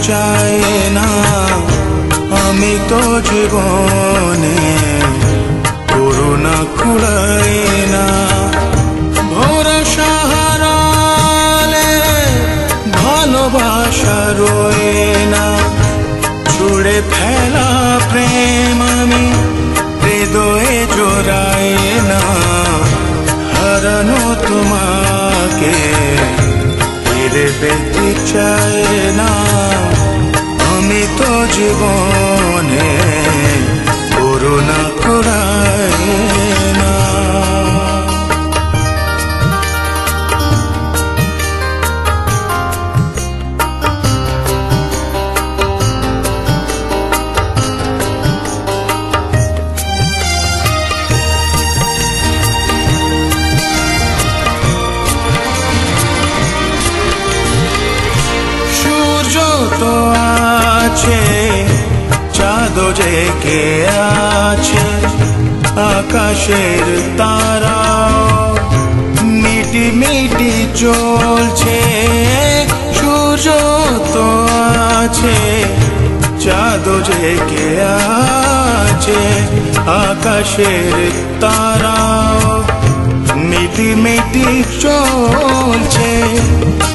চাই না আমি তো জীবনে করুণা কুড়াই না ভরসা হারালে ভালোবাসা রয়ে না ছুড়ে ফেলা প্রেম আমি হৃদয়ে জোড়াই না হারানো তোমাকে ফিরে পেতে চাই না আমি তো জীবনে করুণা কুড়াই না তো আছে চাঁদ জেগে আছে আকাশের তারা মিটি মিটি চলছে সূর্য তো আছে চাঁদ জেগে আছে আকাশের তারা মিটি মিটি চলছে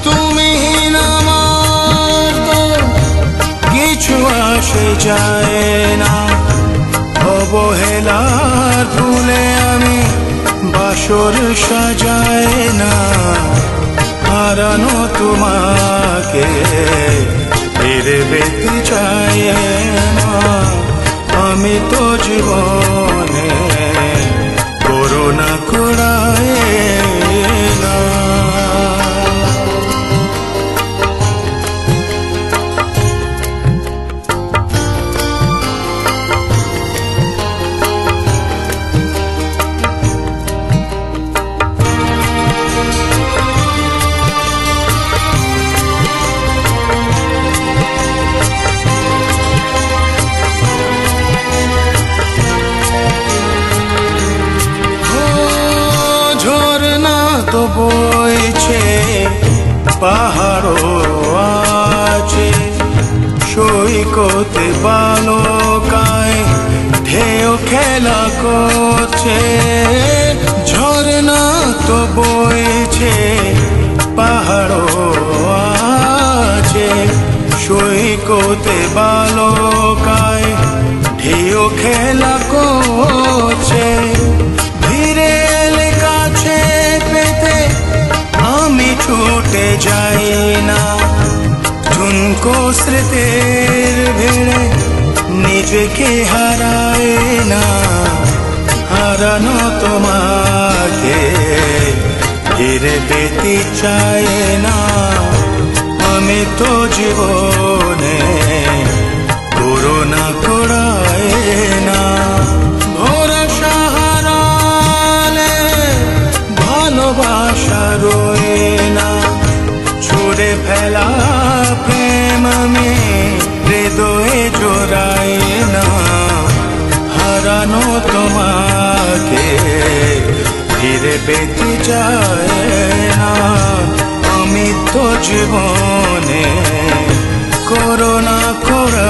তুমি কিছু আসে যায় না অবহেলার ফুলে আমি বাসর সাজায় না হারানো তোমাকে ফিরে পেতে চাই না আমি তো জীবনে করুণা কুড়াই না তো বইছে পাহাড় আছে সৈকতে বালকায় ঢেউ খেলা করছে ঝরনা তো বইছে পাহাড় আছে সৈকতে বালকায় ঢেউ খেলা করছে ধীরে কাছে পেতে আমি ছুটে যাই না ঝুনকো স্মৃতির ভিড়ে নিজেকে হারাই না হারানো তোমাকে ফিরে পেতে চাই না আমি তো জীবনে করুণা কুড়াই না ভরসা হারালে ভালোবাসা রয়ে না ছুড়ে ফেলা প্রেম আমি হৃদয়ে জোড়াই না হারানো তোমাকে ফিরে পেতে চাই না আমি তো জীবনে করুণা কুড়াই